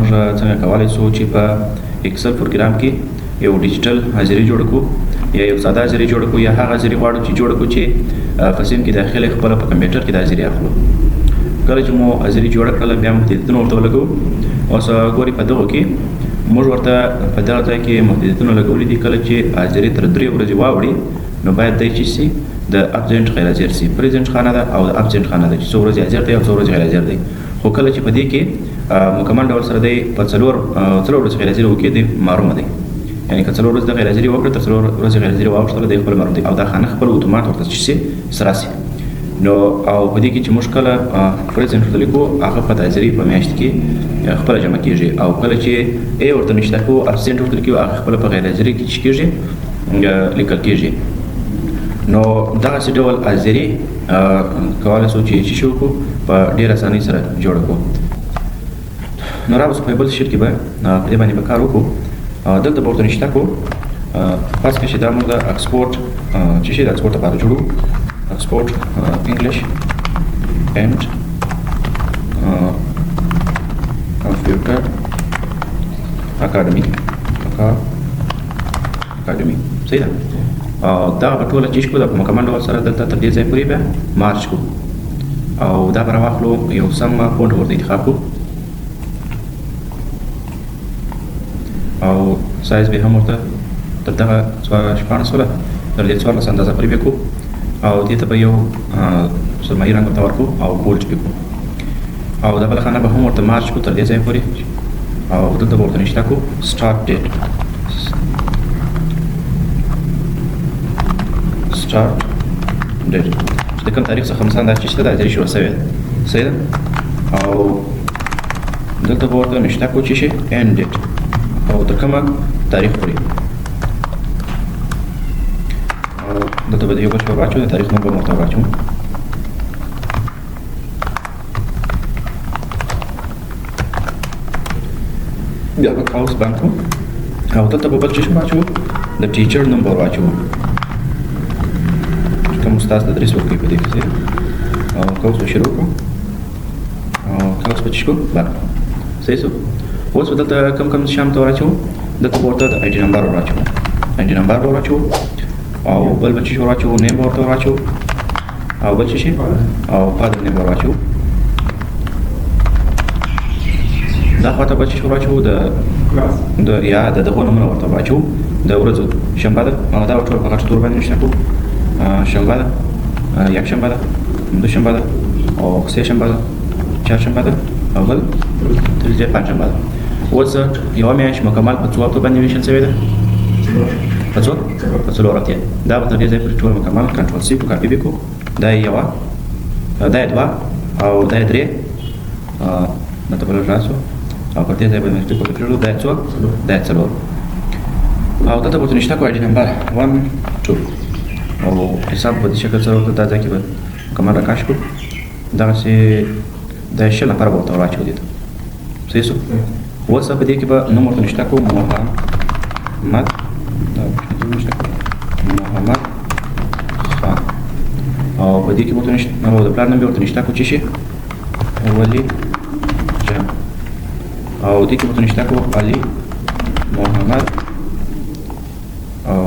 موږ څنګه کولی شو چې په ایکسل پروګرام کې یو ډیجیټل حاضري جوړ کړو یا یو ساده حاضري جوړ کړو یا هغه حاضري غواړو چې جوړ کړو چې په سیم کې داخله خپل په کمپیوټر کې د حاضري اخلو. کله چې مو حاضري جوړ کړل بیا محدودیتونه ورته ولګو. اوس ګوري په دغه کې موږ ورته په دغه ځای کې محدودیتونه لګولې دي. کله چې حاضري تر 3 ورځې واوړي نو باید د چې سي د ابسنټ غیر حاضر سي. پریزنټ خانه ده او د ابسنټ خانه ده چې څو ورځې حاضر دی او څو ورځې غیر حاضر دی. خو کله چې په دې کې مکمل ډول سره دی په څلور ورځې غیر حاضر وکړي دی معلومه دی. یعنی که څلور ورځې د غیر حاضري وکړه تر څلور ورځې غیر حاضري واوښتله دی خپل معلوم دی او دا خانه خپل اتومات ورته چې سي سره سي. نو او په دې کې چې موږ کله پریزنټ ورته لیکو هغه په حاضري په میاشت کې خپل جمع کیږي او کله چې ای ورته نشته کو ابسنټ ورته لیکو هغه خپل په غیر حاضري کې چې کیږي لیکل کیږي. نو دغه څه ډول حاضري کولای شو چې شو کو په ډېر اسانۍ سره جوړ کړو. نو راوځو په بل شیټ کې به په دې باندې به کار وکړو. دلته به ورته نشته کو پس کې چې دا موږ د اکسپورټ چې شي د اکسپورټ لپاره جوړو اکسپورټ انګلیش اینڈ کمپیوټر اکاډمي صحیح ده. دا په ټوله چې کو د مکمل ډول سره دلته تر دې ځای پورې به مارچ کو او دا به راواخلو یو سم فونټ ورته انتخاب کو او سایز به هم ورته تر دغه 14 تر دې 14 اندازه پورې وکړو او دې ته به یو سرمایي رنګ ورته ورکړو او بولډ وکړو او دا بله خانه به هم ورته مارچ کو تر دې ځای پورې او دلته به ورته نشته کو سټارټ ډیټ چې د کوم تاریخ څخه مثلا دا چې شته د حاضري شروع شوې ده صحیح ده. او دلته به ورته نشته کو چې شي اینډ ډیټ او تر کومه تاریخ پورې او دلته به یو بل شی واچو د تاریخ نوم به ورته واچو بیا به کاوس بانکو او دلته به بل شی واچو د ټیچر نمبر واچو کوم استاد تدریس ورکوي په دې کې او کاوس به شروع کړو او کاوس به چشکو بانکو صحیح شو. اوس به دلته کوم شام ته واچو دلته به ورته د آی ډي نمبر واچو او بل به چې واچو نیم به ورته واچو او بل شي او فادر نیم به واچو. دا خواته به چې واچو د یا د دغه نومونه ورته واچو د ورځو شنبه ده او دا ټول په غټ تور باندې نشته کو شنبه ده یک شنبه ده دوشنبه ده او سه شنبه ده چهار شنبه ده او بل تر دې پنځه شنبه ده. اوس یو میاشت مکمل په 4 باندې ویشن شوی ده په 4 راته دا به تر دې ځای پورې ټول مکمل کنټرول سی کو کاپی وکړو دا یو دا دوه او دا درې نو ته بل راځو او په دې ځای باندې چې کوم کړو دا څو دا څلور او دا ته نشته کو آی ډي نمبر 1 2 او حساب په دې شکل سره دا ځکه به کومه راکاش کو دا چې د شل لپاره ورته راچو دي صحیح شو. اوس په دې کې به نوم ورته نشته کو محمد خان او په دې کې ورته نشته نو د پلان نمبر ورته نشته کو چې شي ولی جان او دې کې ورته نشته کو علي محمد او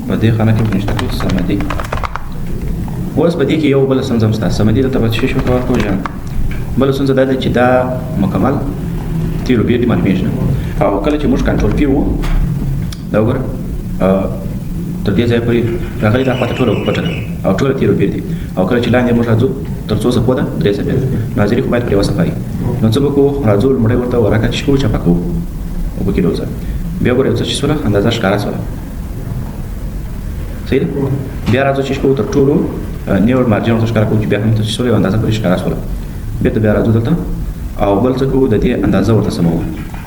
په دې خانه کې نشته کو سمدي. اوس په دې کې یو بل سنځم ستا سمدي ته به شي شو کو جان بل سنځ دا چې دا مکمل تیرو بیا دې معلومیږي او کله چې موږ کنټرول پی وو دا وګوره تر دې ځای پورې راغلي دا خواته ټوله پټه ده او ټوله تیرو بیا دي او کله چې لاندې موږ راځو تر څو څپو ده 3 څپې ده ناظري خو باید پرې وصفایي نو څه به کوو راځو لومړی ورته ورکه چې کوو چپه کوو اوبه کې ډوزه بیا وګوره یو څه چې سوله اندازه ښکاره سوله صحیح ده. بیا راځو چې کوو تر ټولو نیور مارجن ورته ښکاره کوو چې بیا هم څه سوله اندازه پورې ښکاره سوله بیا ته بیا راځو دلته او بل څه کوو د دې اندازه ورته سموو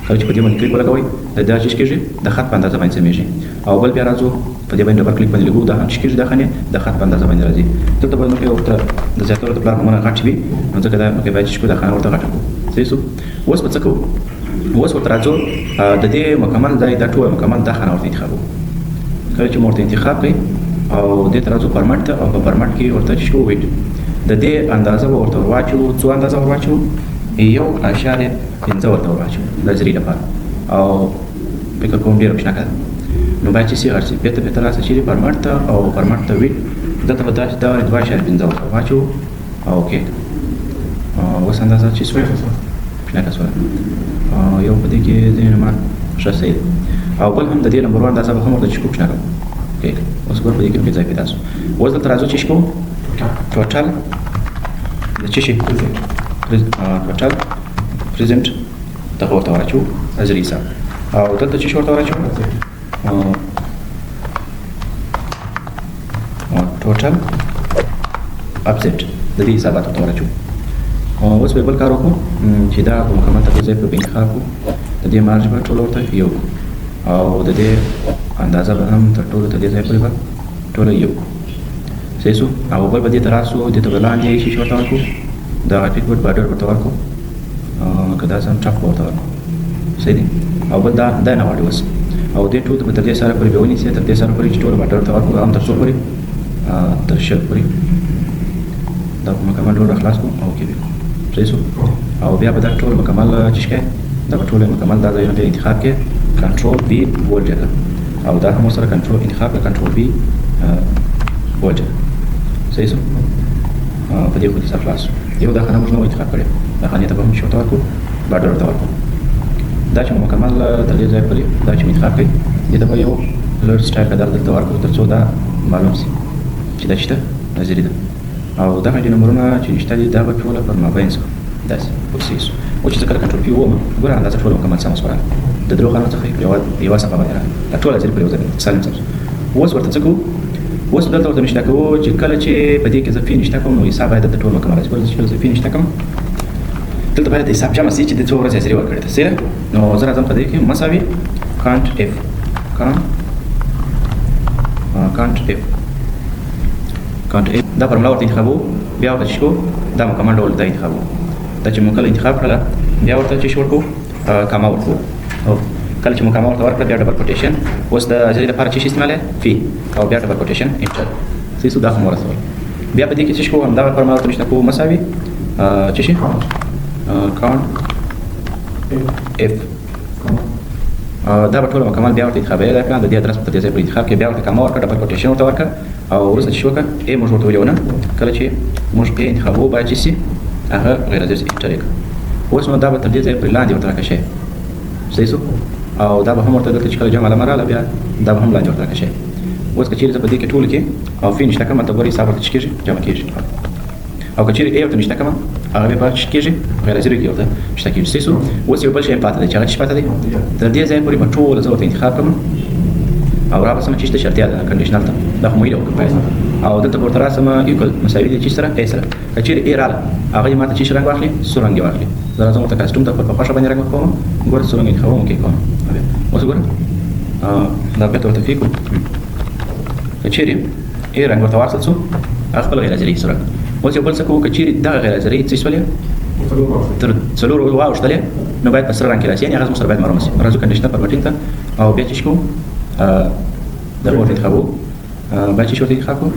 کله چې په دې باندې کلیک ولګوئ دا چې کېږي د خط په اندازه باندې سمېږي او بل بیا راځو په دې باندې ډبل کلیک باندې لګو دا چې کېږي دا خانه د خط په اندازه باندې راځي دلته به موږ ورته د زیاتره د پلان نمونه غټ وي نو ځکه دا موږ باید چې دا خانه ورته غټ کړو صحیح شو. اوس په څه کوو اوس ورته راځو د دې مکمل ځای دا ټول مکمل دا خانه ورته انتخابو کله چې ورته انتخاب کړئ او دې ته راځو فارمټ ته او په فارمټ کې ورته چې وایي د دې اندازه ورته واچو څو اندازه واچو یو اشاریه پنځه ورته ورواچو د زری لپاره او فکر کوم ډېره مشنه ده نو باید چې سي غرسي بیرته بیرته راسه چیرې پرمټ ته او پرمټ ته وي دلته به داسې دا 2.15 ورته واچو او اوکې اوس اندازه چې شوی مشنه شوه یو په دې کې ځینې ما ښه صحیح او بل هم د دې نمبر 1 اندازه به هم ورته چې کوم مشنه کوم اوکې اوس ګور په دې کې به ځای پیدا شو اوس دلته راځو چې کوم ټوټل د چې شي ټوټل پریزنت دغه ورته ورچو ازري حساب او دلته چې ورته ورچو ټوټل اپسیټ د دې حسابات ورته ورچو اوس به بل کار وکړو چې دا په مکمل تفصیل په انتخاب کو د دې مارج به ټول ورته یو او د دې اندازه به هم تر ټولو د دې ځای پورې به ټول یو صحیح شو او بل به دې ته راسو دې ته ولاندې شي ورته ورکو دا ټیک ورته بارډر ورته ورکو کدا سم ټاپ ورته ورکو صحیح دی او بل دا نه واړو وس او دې ټول په دې سره پورې به ونی سي تر دې سره پورې چې ټول بارډر ورته ورکو هم تر څو پورې تر شل پورې دا مکمل ټول خلاص کو او کې صحیح شو او بیا به دا ټول مکمل چشکه دا ټول مکمل دا ځای نه انتخاب کې کنټرول بي وولډر او دا هم سره کنټرول انتخاب کې کنټرول بي وولډر صحیح شو په دې کې څه خلاص یو دا خانه موږ نو انتخاب کړی دا خانه ته به موږ شوته ورکو بارډر ورته ورکو دا چې مکمل د دې ځای پورې دا چې انتخاب کړي دې ته به یو لړ سټایل کډر دلته ورکو تر څو دا معلوم شي چې دا شته نظری ده او دا هغه نمبرونه چې نشته دي دا به ټول پر مابین څخه داسې پروسس او چې ذکر کنټرول پی ومه ګوره اندازه ټول مکمل سم وسوره د درو خانو څخه یو څه په دا ټول ځای پر یو ځای سالم سم اوس ورته څه کوو اوس دلته ورته نشته کوو چې کله چې په دې کې زه فی نشته کوم نو حساب باید د ټول مکمل راځي چې زه فی نشته کوم دلته باید حساب جمع شي چې د څو ورځې ځری ورکړي ته سره نو زه راځم په دې کې مساوي کانټ اف دا فرمولا ورته انتخابو بیا ورته شو دا مکمل ډول دا انتخابو دا چې مکمل انتخاب کړل بیا ورته چې شو کو کاما ورکو او کله چې مکمل ورته ورکړل بیا ډبل کوټیشن اوس د ځری لپاره چې استعماله فی او بیا ډبل کوټیشن انټر سیسو دا هم ورسول بیا په دې کې چې شو هم دا فرمولا ورته نشته کو مساوي چې شي کانټ اف دا به ټول مکمل بیا ورته انتخابي دا کړه د دې ادرس په دې ځای په انتخاب کې بیا ورته کاما ورکړه ډبل کوټیشن ورته ورکړه او وروسته چې وکړه ای موږ ورته ویلو نه کله چې موږ یې انتخابو باید چې سي هغه غیر ازري انټر کړو اوس نو دا به تر دې ځای پورې لاندې ورته راکړه شي صحیح شو او دا به هم ورته دلته چې کله جمع لمراله بیا دا به هم لاندې ورته راکړه شي اوس که چیرې زه په دې کې ټول کې او فی نشته کومه ته ګورې حساب ورته کېږي جمع کېږي او که چیرې ای ورته نشته کومه هغه به پاتې کېږي غیر ازري کې ورته نشته کېږي صحیح شو اوس یو بل شی پاتې دی چې هغه څه پاتې دی تر دې ځای پورې به ټول زه ورته انتخاب کوم او را بسم چې شرطیا ده کنډیشنل ته دا خو مې یو کوي او دلته ورته راسم ایکول مساوي دي چې سره ای سره کچیر ای رااله هغه ماته چې رنگ واخلي سورنګ واخلي زه راځم ته کاستوم ته په خوښه باندې رنگ کوم ګور سورنګ کوم کې کوم اوس ګور دا به ته فیکو کچیر ای رنگ ورته واخل څو خپل غیر ازري سره اوس یو بل څه کو کچیر دا غیر ازري څه سولې تر څلور واوښتلې نو باید په سره رنگ کې راشي یعنی هغه سره باید مرمه راځو کنډیشنل پرمټینګ ته او بیا چې کوم دا ورته انتخابو باید چې ورته انتخاب کوو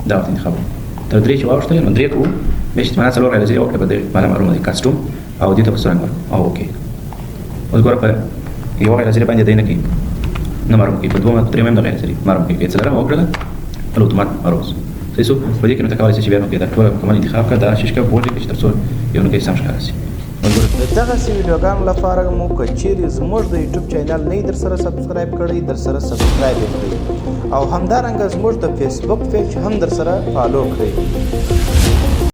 دا ورته انتخابو تر درې چې واوښتلې نو درې کوو بیا چې معنا څلور غیر ازري وکړه په دې معنا معلومه دي کاستوم او دې ته په سره ورکړو او اوکې اوس ګوره په یو غیر ازري باندې دی نه کوي نه معلوم کوي په دوه درې مهم د غیر ازري معلوم کوي چې څلورم وکړه نو اتومات مروز صحیح شو په دې کې نو تکوالي چې بیا نو کې دا ټول کوم انتخاب کړه دا شیشکه بولې چې تر څو یو نو کې سم ښکارا شي دغه ویډیوګانو لپاره مو کچېرې زموږ د یوټیوب چینل نه در سره سبسکرایب کړئ در سره سبسکرایب کړئ او همدارنګه زموږ د فیسبوک پیج هم در سره فالو کړئ